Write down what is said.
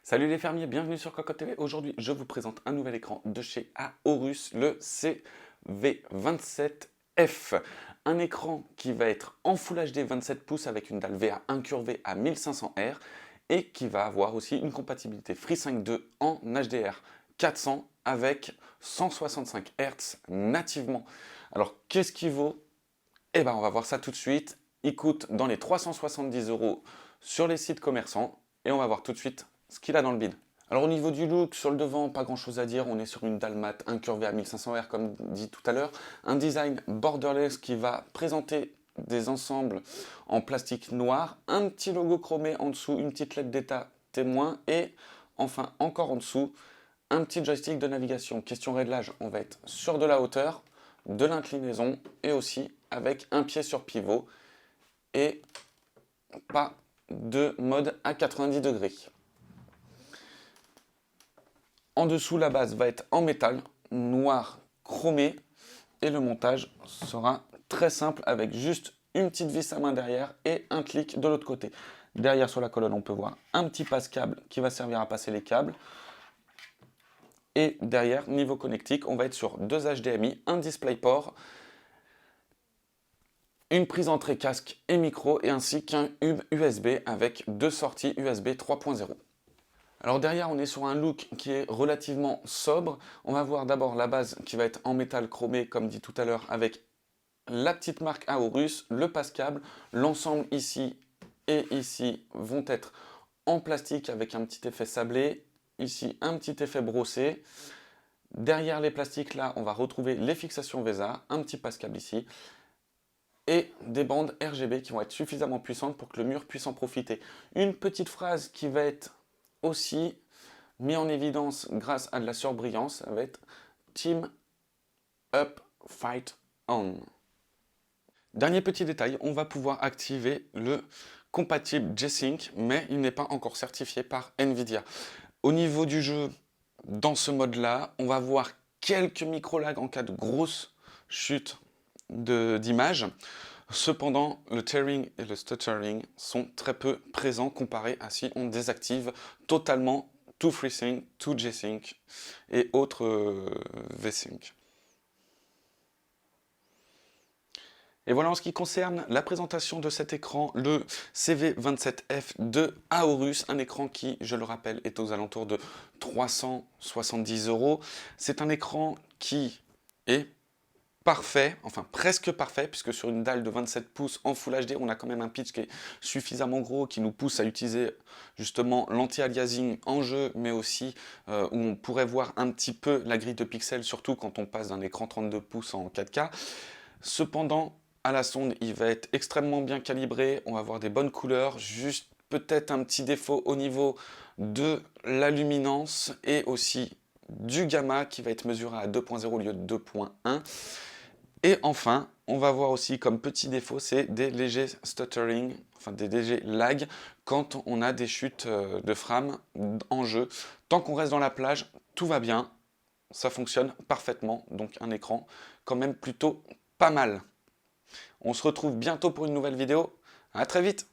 Salut les fermiers, bienvenue sur Cocotte TV. Aujourd'hui, je vous présente un nouvel écran de chez Aorus, le CV27F. Un écran qui va être en Full HD 27 pouces avec une dalle VA incurvée à 1500R et qui va avoir aussi une compatibilité FreeSync 2 en HDR 400 avec 165 Hz nativement. Alors, qu'est-ce qu'il vaut? Eh bien, on va voir ça tout de suite. Il coûte dans les 370 € sur les sites commerçants et on va voir tout de suite ce qu'il a dans le bide. Alors au niveau du look, sur le devant, pas grand chose à dire, on est sur une dalle mat incurvée à 1500R comme dit tout à l'heure, un design borderless qui va présenter des ensembles en plastique noir, un petit logo chromé en dessous, une petite lettre d'état témoin et enfin encore en dessous, un petit joystick de navigation. Question réglage, on va être sur de la hauteur, de l'inclinaison et aussi avec un pied sur pivot et pas de mode à 90 degrés. En dessous, la base va être en métal, noir chromé, et le montage sera très simple avec juste une petite vis à main derrière et un clic de l'autre côté. Derrière sur la colonne, on peut voir un petit passe-câble qui va servir à passer les câbles. Et derrière, niveau connectique, on va être sur deux HDMI, un DisplayPort, une prise entrée casque et micro, et ainsi qu'un hub USB avec deux sorties USB 3.0. Alors derrière, on est sur un look qui est relativement sobre. On va voir d'abord la base qui va être en métal chromé, comme dit tout à l'heure, avec la petite marque Aorus, le passe-câble. L'ensemble ici et ici vont être en plastique avec un petit effet sablé. Ici, un petit effet brossé. Derrière les plastiques, là, on va retrouver les fixations VESA, un petit passe-câble ici, et des bandes RGB qui vont être suffisamment puissantes pour que le mur puisse en profiter. Une petite phrase qui va être aussi mis en évidence grâce à de la surbrillance, ça va être Team Up Fight On. Dernier petit détail, on va pouvoir activer le compatible G-Sync, mais il n'est pas encore certifié par Nvidia. Au niveau du jeu, dans ce mode-là, on va voir quelques micro-lags en cas de grosse chute d'image. Cependant, le tearing et le stuttering sont très peu présents comparé à si on désactive totalement tout FreeSync, tout G-Sync et autres V-Sync. Et voilà en ce qui concerne la présentation de cet écran, le CV27F de Aorus, un écran qui, je le rappelle, est aux alentours de 370 €. C'est un écran qui est parfait, enfin presque parfait, puisque sur une dalle de 27 pouces en Full HD, on a quand même un pitch qui est suffisamment gros, qui nous pousse à utiliser justement l'anti-aliasing en jeu, mais aussi où on pourrait voir un petit peu la grille de pixels, surtout quand on passe d'un écran 32 pouces en 4K. Cependant, à la sonde, il va être extrêmement bien calibré, on va avoir des bonnes couleurs, juste peut-être un petit défaut au niveau de la luminance et aussi du gamma qui va être mesuré à 2.0 au lieu de 2.1. Et enfin, on va voir aussi comme petit défaut, c'est des légers stuttering, enfin des légers lags quand on a des chutes de frame en jeu. Tant qu'on reste dans la plage, tout va bien, ça fonctionne parfaitement, donc un écran quand même plutôt pas mal. On se retrouve bientôt pour une nouvelle vidéo, à très vite!